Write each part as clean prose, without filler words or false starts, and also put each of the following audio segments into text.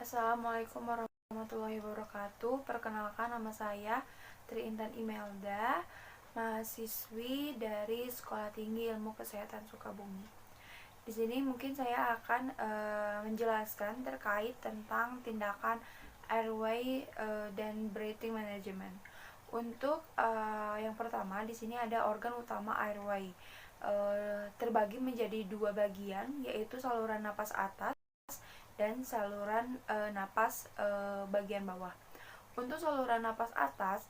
Assalamualaikum warahmatullahi wabarakatuh. Perkenalkan, nama saya Tri Intan Imelda, mahasiswi dari Sekolah Tinggi Ilmu Kesehatan Sukabumi. Di sini mungkin saya akan menjelaskan terkait tentang tindakan airway dan breathing management. Untuk yang pertama, di sini ada organ utama airway. Terbagi menjadi dua bagian, yaitu saluran napas atas dan saluran napas bagian bawah. Untuk saluran napas atas,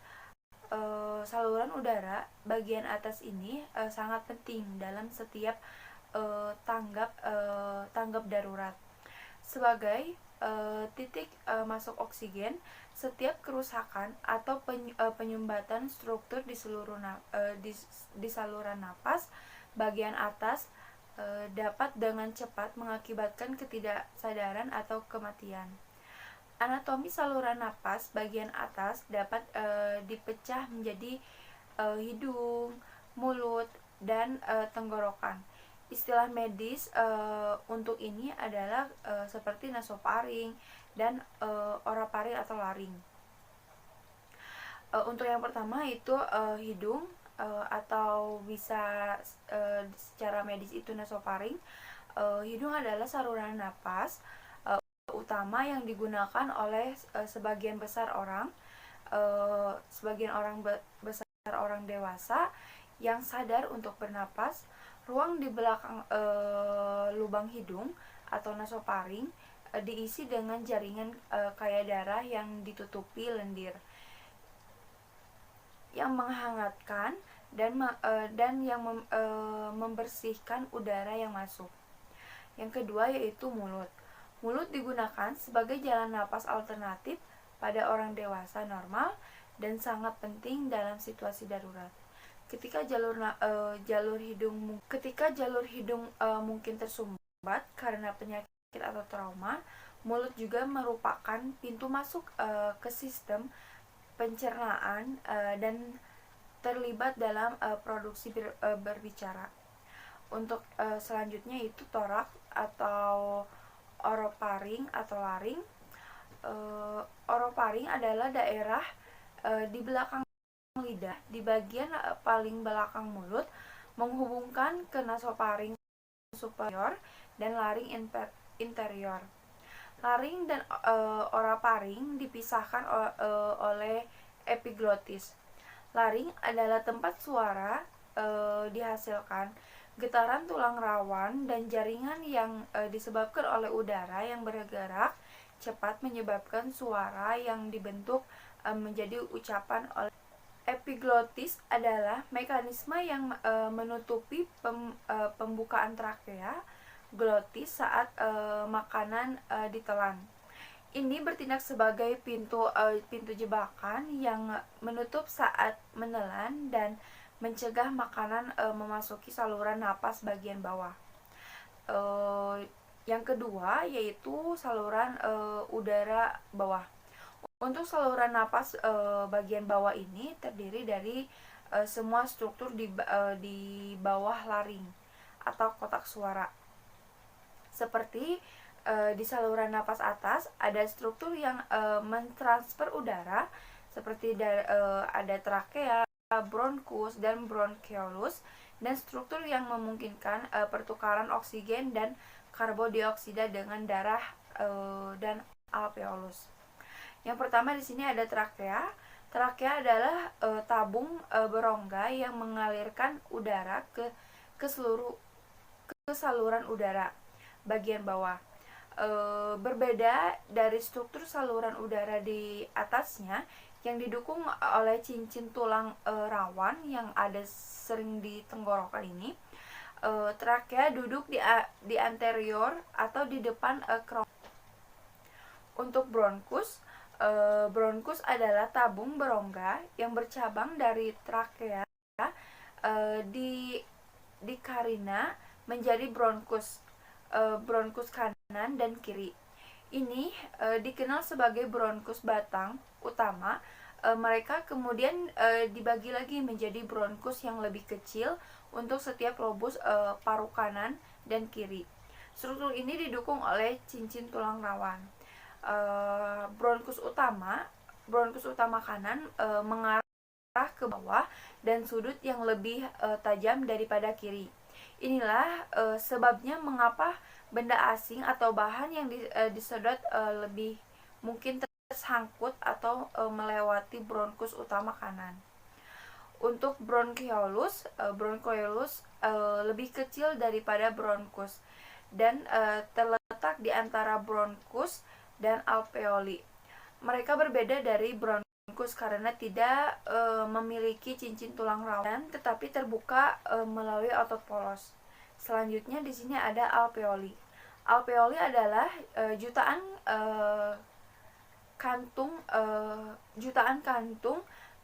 saluran udara bagian atas ini sangat penting dalam setiap tanggap darurat. Sebagai titik masuk oksigen, setiap kerusakan atau penyumbatan struktur di di saluran napas bagian atas dapat dengan cepat mengakibatkan ketidaksadaran atau kematian. Anatomi saluran napas bagian atas dapat dipecah menjadi hidung, mulut, dan tenggorokan. Istilah medis untuk ini adalah seperti nasofaring dan orofaring atau laring. Untuk yang pertama itu hidung, atau bisa secara medis itu nasofaring. Hidung adalah saluran napas utama yang digunakan oleh sebagian besar orang besar orang dewasa yang sadar untuk bernapas. Ruang di belakang lubang hidung atau nasofaring diisi dengan jaringan kaya darah yang ditutupi lendir yang menghangatkan dan yang membersihkan udara yang masuk. Yang kedua yaitu mulut. Mulut digunakan sebagai jalan napas alternatif pada orang dewasa normal dan sangat penting dalam situasi darurat. Ketika jalur hidung mungkin tersumbat karena penyakit atau trauma, mulut juga merupakan pintu masuk ke sistem pencernaan dan terlibat dalam produksi berbicara. Untuk selanjutnya itu torak atau orofaring atau laring. Orofaring adalah daerah di belakang lidah di bagian paling belakang mulut, menghubungkan ke nasofaring superior dan laring interior. Laring dan orofaring dipisahkan oleh epiglotis. Laring adalah tempat suara dihasilkan. Getaran tulang rawan dan jaringan yang disebabkan oleh udara yang bergerak cepat menyebabkan suara yang dibentuk menjadi ucapan oleh epiglotis adalah mekanisme yang menutupi pembukaan trakea glotis saat makanan ditelan. Ini bertindak sebagai pintu jebakan yang menutup saat menelan dan mencegah makanan memasuki saluran napas bagian bawah. Yang kedua yaitu saluran udara bawah. Untuk saluran napas bagian bawah ini terdiri dari semua struktur di bawah laring atau kotak suara. Seperti di saluran napas atas ada struktur yang mentransfer udara seperti ada trakea, bronkus, dan bronkeolus, dan struktur yang memungkinkan pertukaran oksigen dan karbodioksida dengan darah dan alveolus. Yang pertama di sini ada trakea. Trakea adalah tabung berongga yang mengalirkan udara ke saluran udara bagian bawah. Berbeda dari struktur saluran udara di atasnya yang didukung oleh cincin tulang rawan yang ada sering di tenggorokan ini, trakea duduk di anterior atau di depan Untuk bronkus, bronkus adalah tabung berongga yang bercabang dari trakea di karina menjadi bronkus kanan dan kiri. Ini dikenal sebagai bronkus batang utama. Mereka kemudian dibagi lagi menjadi bronkus yang lebih kecil untuk setiap lobus paru kanan dan kiri. Struktur ini didukung oleh cincin tulang rawan. Bronkus utama kanan mengarah ke bawah dan sudut yang lebih tajam daripada kiri. Inilah sebabnya mengapa benda asing atau bahan yang disedot lebih mungkin tersangkut atau melewati bronkus utama kanan. Untuk bronchioles lebih kecil daripada bronkus dan terletak di antara bronkus dan alveoli. Mereka berbeda dari bronkus karena tidak memiliki cincin tulang rawan tetapi terbuka melalui otot polos. Selanjutnya di sini ada alveoli. Alveoli adalah jutaan kantung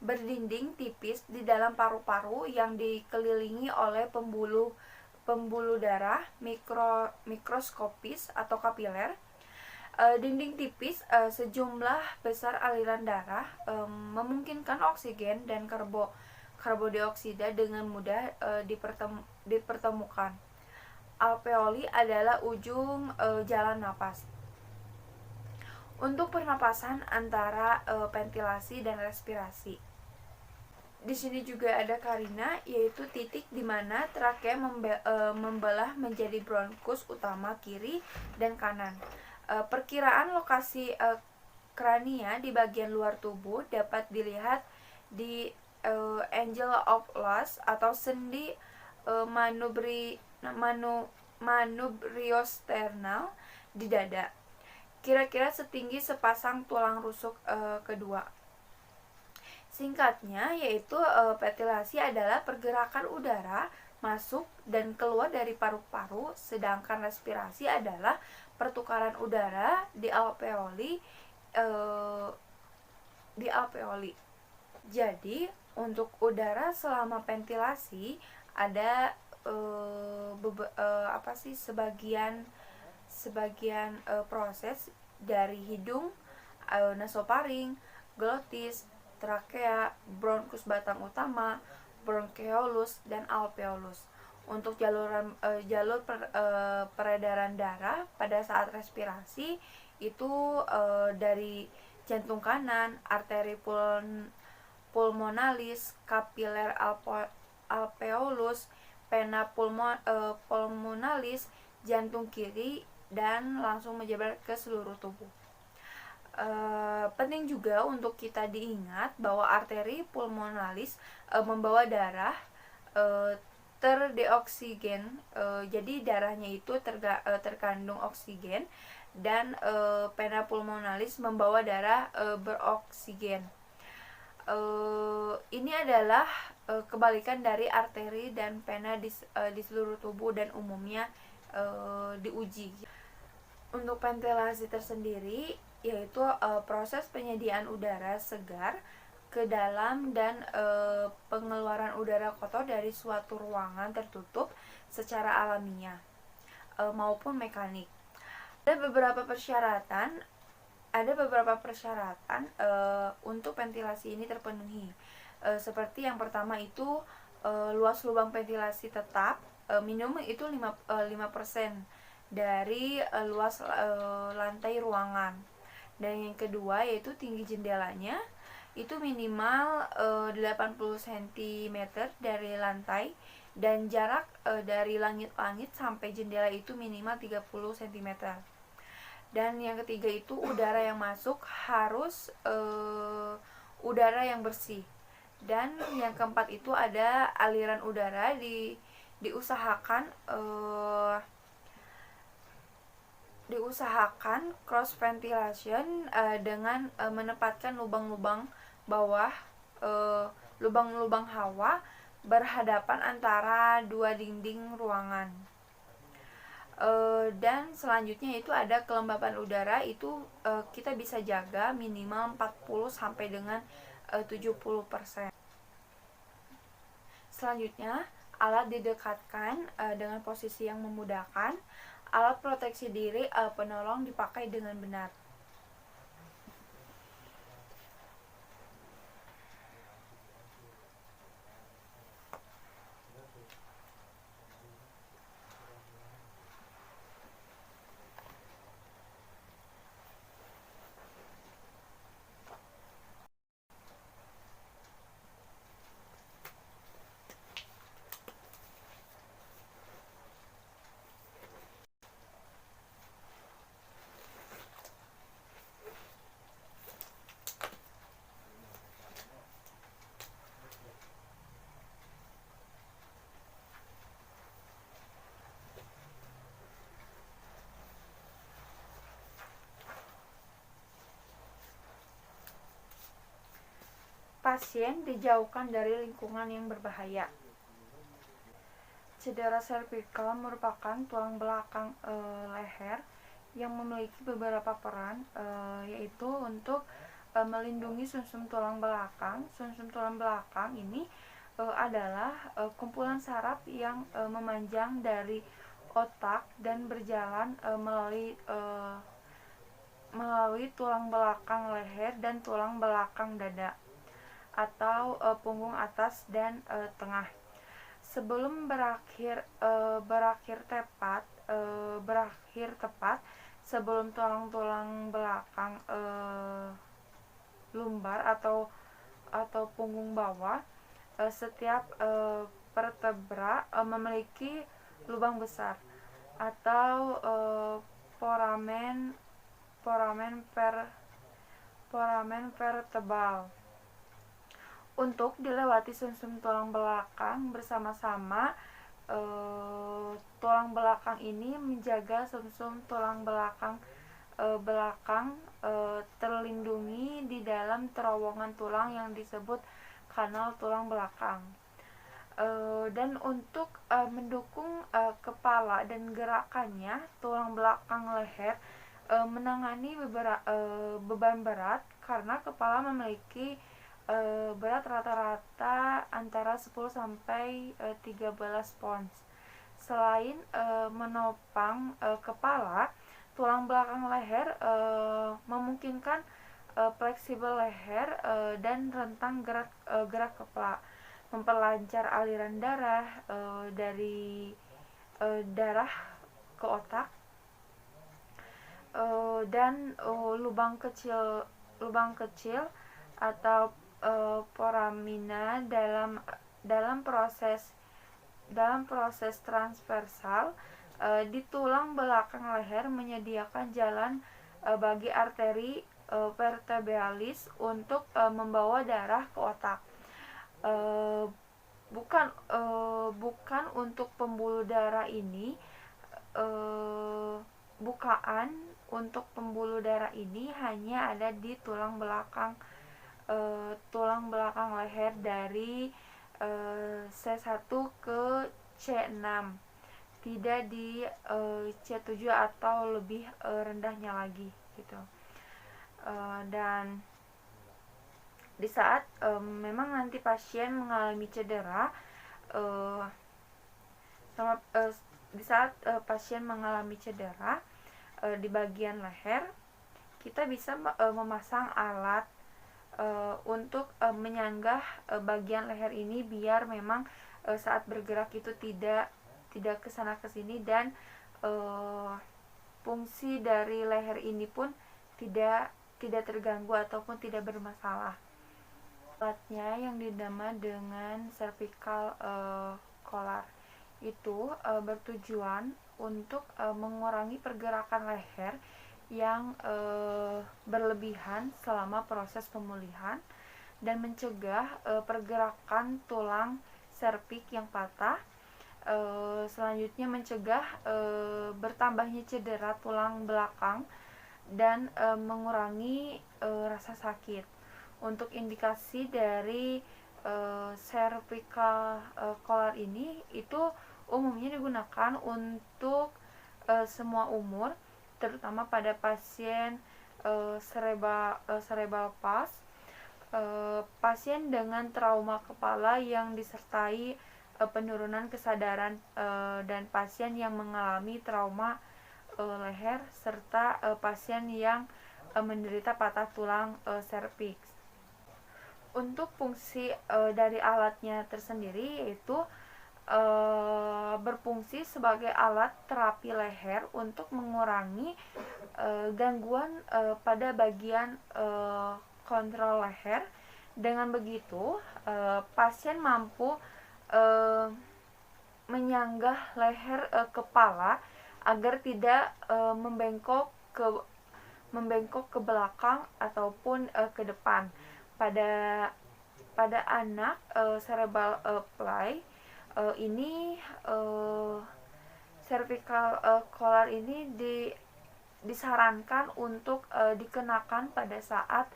berdinding tipis di dalam paru-paru yang dikelilingi oleh pembuluh darah mikroskopis atau kapiler. Dinding tipis sejumlah besar aliran darah memungkinkan oksigen dan karbodioksida dengan mudah dipertemukan. Alveoli adalah ujung jalan napas. Untuk pernapasan antara ventilasi dan respirasi. Di sini juga ada karina, yaitu titik di mana trakea membelah menjadi bronkus utama kiri dan kanan. Perkiraan lokasi krania di bagian luar tubuh dapat dilihat di angle of loss atau sendi manubriosternal di dada, kira-kira setinggi sepasang tulang rusuk kedua. Singkatnya, yaitu ventilasi adalah pergerakan udara masuk dan keluar dari paru-paru, sedangkan respirasi adalah pertukaran udara di alveoli. Jadi, untuk udara selama ventilasi ada sebagian proses dari hidung, nasofaring, glotis, trakea, bronkus batang utama, bronchioles, dan alveolus. Untuk jalur peredaran darah pada saat respirasi itu dari jantung kanan, arteri pulmonalis, kapiler alveolus, vena pulmonalis, jantung kiri, dan langsung menyebar ke seluruh tubuh. Penting juga untuk kita diingat bahwa arteri pulmonalis membawa darah terdeoksigen, jadi darahnya itu terkandung oksigen, dan vena pulmonalis membawa darah beroksigen. Ini adalah kebalikan dari arteri dan vena di seluruh tubuh dan umumnya diuji. Untuk ventilasi tersendiri yaitu proses penyediaan udara segar ke dalam dan pengeluaran udara kotor dari suatu ruangan tertutup secara alamiah maupun mekanik. Ada beberapa persyaratan untuk ventilasi ini terpenuhi. Seperti yang pertama itu luas lubang ventilasi tetap minimum itu 5% dari luas lantai ruangan. Dan yang kedua yaitu tinggi jendelanya itu minimal 80 cm dari lantai, dan jarak dari langit-langit sampai jendela itu minimal 30 cm. Dan yang ketiga itu udara yang masuk harus udara yang bersih. Dan yang keempat itu ada aliran udara diusahakan cross ventilation dengan menempatkan lubang-lubang hawa berhadapan antara dua dinding ruangan. Dan selanjutnya itu ada kelembapan udara, itu kita bisa jaga minimal 40 sampai dengan 70%. Selanjutnya, alat didekatkan dengan posisi yang memudahkan. Alat proteksi diri penolong dipakai dengan benar. pasien dijauhkan dari lingkungan yang berbahaya. Cedera servikal merupakan tulang belakang leher yang memiliki beberapa peran, yaitu untuk melindungi sumsum tulang belakang. Sumsum tulang belakang ini adalah kumpulan saraf yang memanjang dari otak dan berjalan melalui tulang belakang leher dan tulang belakang dada atau punggung atas dan tengah. Sebelum berakhir tepat sebelum tulang-tulang belakang lumbar atau punggung bawah, setiap vertebra memiliki lubang besar atau foramen vertebral. Untuk dilewati sumsum tulang belakang bersama-sama, tulang belakang ini menjaga sumsum tulang belakang terlindungi di dalam terowongan tulang yang disebut kanal tulang belakang. Dan untuk mendukung kepala dan gerakannya, tulang belakang leher menangani beban berat karena kepala memiliki berat rata-rata antara 10 sampai 13 pounds. Selain menopang kepala, tulang belakang leher memungkinkan fleksibel leher dan rentang gerak kepala, memperlancar aliran darah dari darah ke otak, dan lubang kecil atau foramina dalam proses transversal di tulang belakang leher menyediakan jalan bagi arteri vertebralis untuk membawa darah ke otak. Bukan untuk pembuluh darah ini, bukaan untuk pembuluh darah ini hanya ada di tulang belakang leher dari C1 ke C6, tidak di C7 atau lebih rendahnya lagi gitu. Dan di saat memang nanti pasien mengalami cedera, pasien mengalami cedera di bagian leher, kita bisa memasang alat untuk menyanggah bagian leher ini biar memang saat bergerak itu tidak kesana kesini, dan fungsi dari leher ini pun tidak terganggu ataupun tidak bermasalah. Alatnya yang dinamakan dengan cervical collar itu bertujuan untuk mengurangi pergerakan leher yang berlebihan selama proses pemulihan dan mencegah pergerakan tulang serviks yang patah. Selanjutnya mencegah bertambahnya cedera tulang belakang dan mengurangi rasa sakit. Untuk indikasi dari cervical collar ini itu umumnya digunakan untuk semua umur, terutama pada pasien cerebral palsy, pasien dengan trauma kepala yang disertai penurunan kesadaran, dan pasien yang mengalami trauma leher, serta pasien yang menderita patah tulang serviks. Untuk fungsi dari alatnya tersendiri yaitu berfungsi sebagai alat terapi leher untuk mengurangi gangguan pada bagian kontrol leher. Dengan begitu, pasien mampu menyanggah leher kepala agar tidak membengkok ke belakang ataupun ke depan. Pada anak cerebral palsy ini cervical collar ini disarankan untuk dikenakan pada saat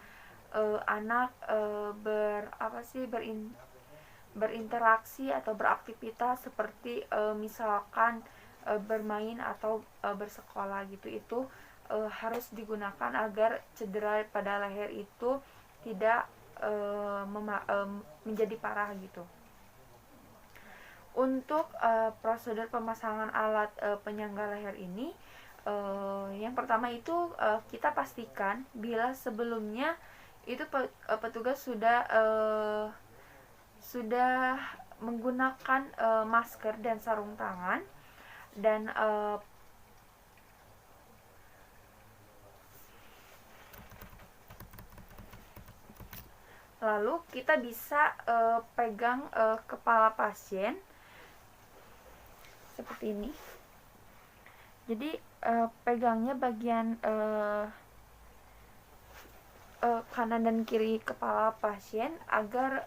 anak berinteraksi atau beraktivitas seperti misalkan bermain atau bersekolah gitu. Itu harus digunakan agar cedera pada leher itu tidak menjadi parah gitu. Untuk prosedur pemasangan alat penyangga leher ini, yang pertama itu kita pastikan bila sebelumnya itu petugas sudah menggunakan masker dan sarung tangan, dan lalu kita bisa pegang kepala pasien seperti ini. Jadi pegangnya bagian kanan dan kiri kepala pasien agar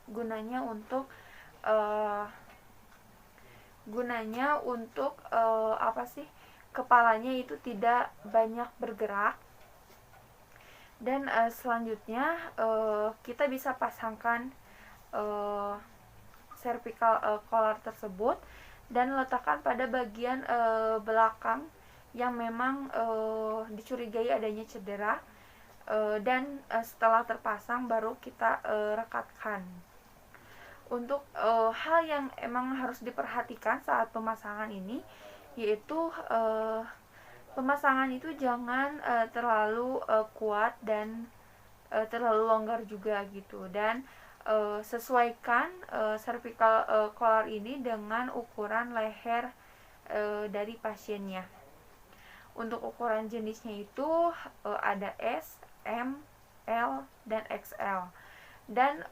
gunanya untuk kepalanya itu tidak banyak bergerak. Dan selanjutnya kita bisa pasangkan cervical collar tersebut dan letakkan pada bagian belakang yang memang dicurigai adanya cedera, dan setelah terpasang baru kita rekatkan. Untuk hal yang emang harus diperhatikan saat pemasangan ini, yaitu pemasangan itu jangan terlalu kuat dan terlalu longgar juga gitu, dan sesuaikan cervical collar ini dengan ukuran leher dari pasiennya. Untuk ukuran jenisnya itu ada S, M, L, dan XL. Dan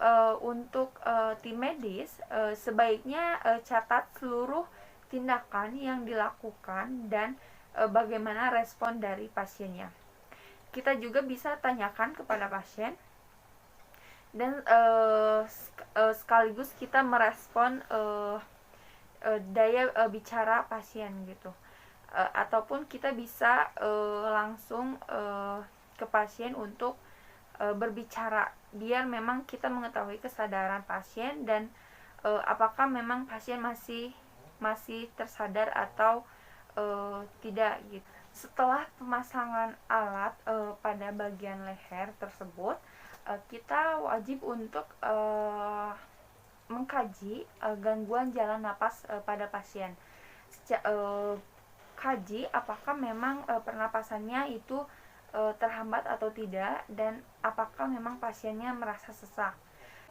untuk tim medis sebaiknya catat seluruh tindakan yang dilakukan dan bagaimana respon dari pasiennya. Kita juga bisa tanyakan kepada pasien dan sekaligus kita merespon daya bicara pasien gitu. Ataupun kita bisa langsung ke pasien untuk berbicara, biar memang kita mengetahui kesadaran pasien dan apakah memang pasien masih tersadar atau tidak gitu. Setelah pemasangan alat pada bagian leher tersebut, kita wajib untuk mengkaji gangguan jalan napas pada pasien. Kaji apakah memang pernapasannya itu terhambat atau tidak, dan apakah memang pasiennya merasa sesak.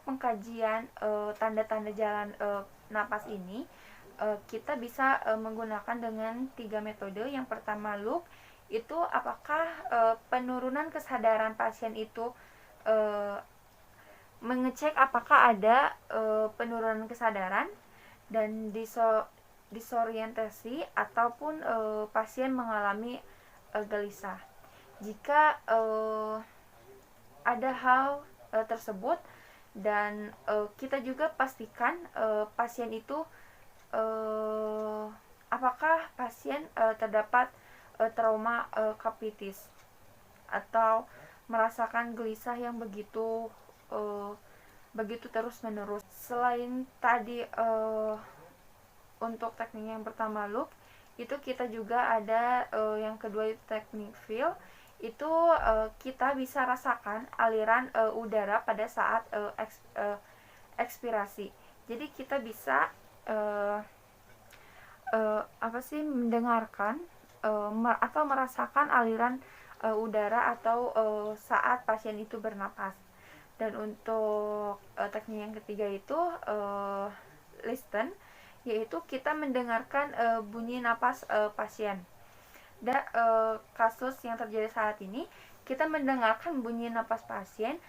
Pengkajian tanda-tanda jalan napas ini kita bisa menggunakan dengan 3 metode. Yang pertama, look, itu apakah penurunan kesadaran pasien itu mengecek apakah ada penurunan kesadaran dan disorientasi ataupun pasien mengalami gelisah. Jika ada hal tersebut, dan kita juga pastikan pasien itu apakah pasien terdapat trauma capitis atau merasakan gelisah yang begitu terus menerus. Selain tadi untuk teknik yang pertama look, itu kita juga ada yang kedua itu teknik feel. Itu kita bisa rasakan aliran udara pada saat ekspirasi. Jadi kita bisa mendengarkan atau merasakan aliran udara atau saat pasien itu bernapas. Dan untuk teknik yang ketiga itu listen, yaitu kita mendengarkan bunyi napas pasien. Dan kasus yang terjadi saat ini, kita mendengarkan bunyi napas pasien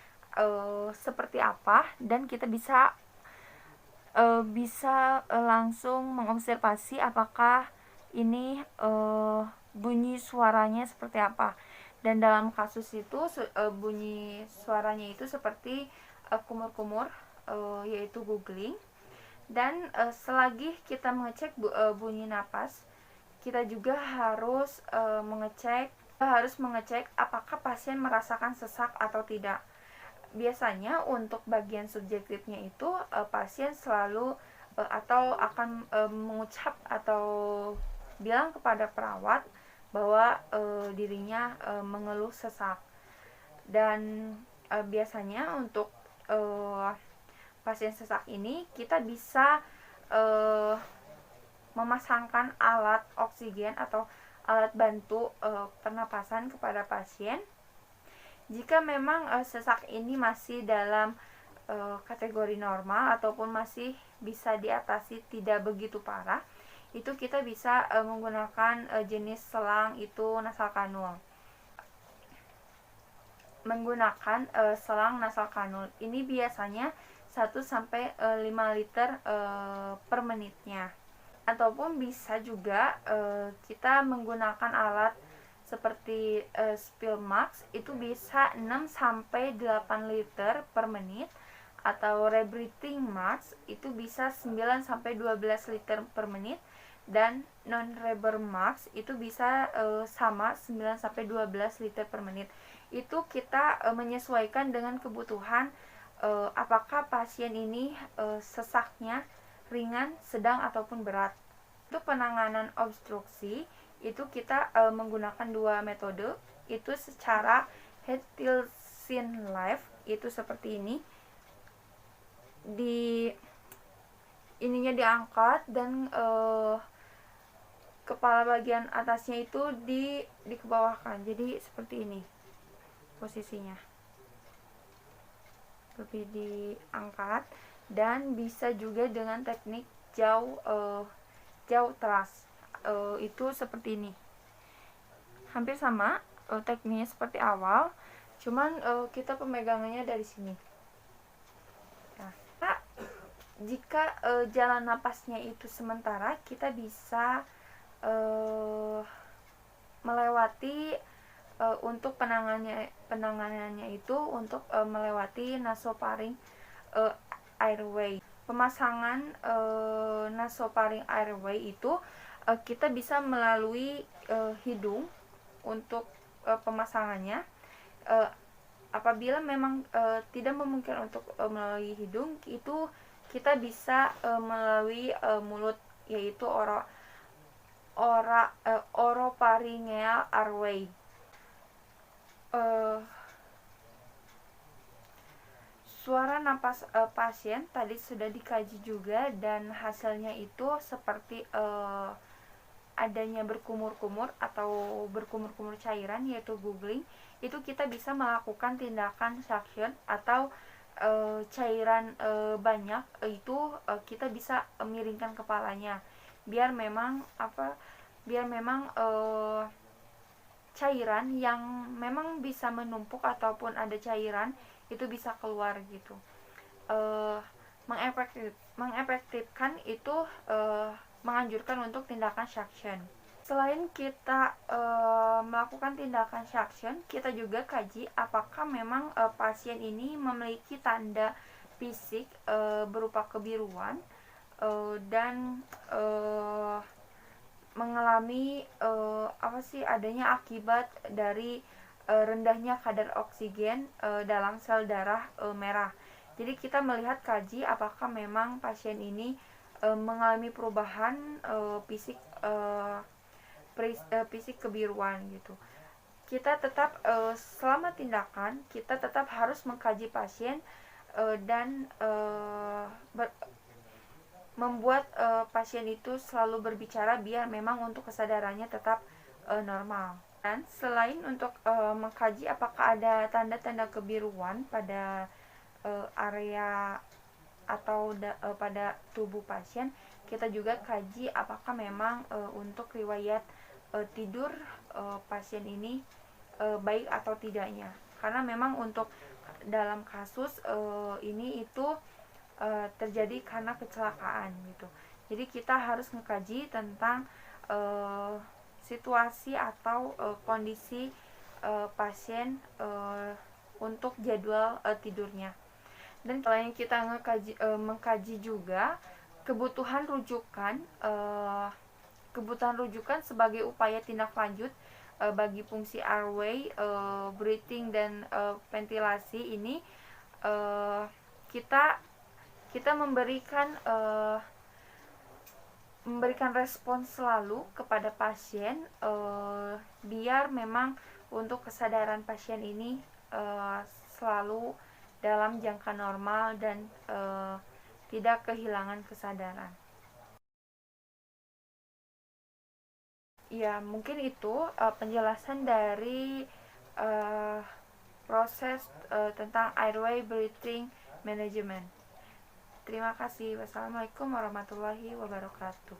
seperti apa, dan kita bisa langsung mengobservasi apakah ini bunyi suaranya seperti apa. Dan dalam kasus itu bunyi suaranya itu seperti kumur-kumur, yaitu googling. Dan selagi kita mengecek bunyi napas, kita juga harus mengecek harus mengecek apakah pasien merasakan sesak atau tidak. Biasanya untuk bagian subjektifnya itu pasien selalu atau akan mengucap atau bilang kepada perawat bahwa dirinya mengeluh sesak. Dan biasanya untuk pasien sesak ini kita bisa memasangkan alat oksigen atau alat bantu pernapasan kepada pasien. Jika memang sesak ini masih dalam kategori normal ataupun masih bisa diatasi, tidak begitu parah, itu kita bisa menggunakan jenis selang itu nasal kanul. Menggunakan selang nasal kanul ini biasanya 1-5 liter per menitnya. Ataupun bisa juga kita menggunakan alat seperti Spillmax, itu bisa 6-8 liter per menit, atau rebreathing max itu bisa 9-12 liter per menit, dan non-rebber max itu bisa sama 9-12 liter per menit. Itu kita menyesuaikan dengan kebutuhan apakah pasien ini sesaknya ringan, sedang, ataupun berat. Untuk penanganan obstruksi itu kita menggunakan 2 metode, itu secara Head-Tilson Live, itu seperti ini, ininya diangkat dan kepala bagian atasnya itu dikebawahkan, jadi seperti ini posisinya, lebih diangkat. Dan bisa juga dengan teknik jauh thrust, itu seperti ini, hampir sama tekniknya seperti awal, cuman kita pemegangannya dari sini. Nah, jika jalan napasnya itu sementara, kita bisa melewati untuk penanganannya itu untuk melewati nasofaring airway. Pemasangan nasofaring airway itu kita bisa melalui hidung untuk pemasangannya. Apabila memang tidak memungkinkan untuk melalui hidung, itu kita bisa melalui mulut, yaitu oropharyngeal airway. Suara napas pasien tadi sudah dikaji juga, dan hasilnya itu seperti adanya berkumur-kumur atau berkumur-kumur cairan, yaitu googling. Itu kita bisa melakukan tindakan suction atau cairan banyak, itu kita bisa miringkan kepalanya biar memang cairan yang memang bisa menumpuk ataupun ada cairan itu bisa keluar gitu. Mengefektifkan itu menganjurkan untuk tindakan suction. Selain kita melakukan tindakan suction, kita juga kaji apakah memang pasien ini memiliki tanda fisik berupa kebiruan dan mengalami adanya akibat dari rendahnya kadar oksigen dalam sel darah merah. Jadi kita melihat kaji apakah memang pasien ini mengalami perubahan fisik kebiruan gitu. Kita tetap selama tindakan kita tetap harus mengkaji pasien dan membuat pasien itu selalu berbicara biar memang untuk kesadarannya tetap normal. Dan selain untuk mengkaji apakah ada tanda-tanda kebiruan pada area atau pada tubuh pasien, kita juga kaji apakah memang untuk riwayat tidur pasien ini baik atau tidaknya. Karena memang untuk dalam kasus ini itu terjadi karena kecelakaan gitu. Jadi kita harus mengkaji tentang situasi atau kondisi pasien untuk jadwal tidurnya. Dan selain kita mengkaji juga kebutuhan rujukan sebagai upaya tindak lanjut bagi fungsi airway, breathing dan ventilasi ini kita kita memberikan respons selalu kepada pasien, biar memang untuk kesadaran pasien ini selalu dalam jangka normal dan tidak kehilangan kesadaran. Ya, mungkin itu penjelasan dari uh, proses tentang airway breathing management. Terima kasih. Wassalamualaikum warahmatullahi wabarakatuh.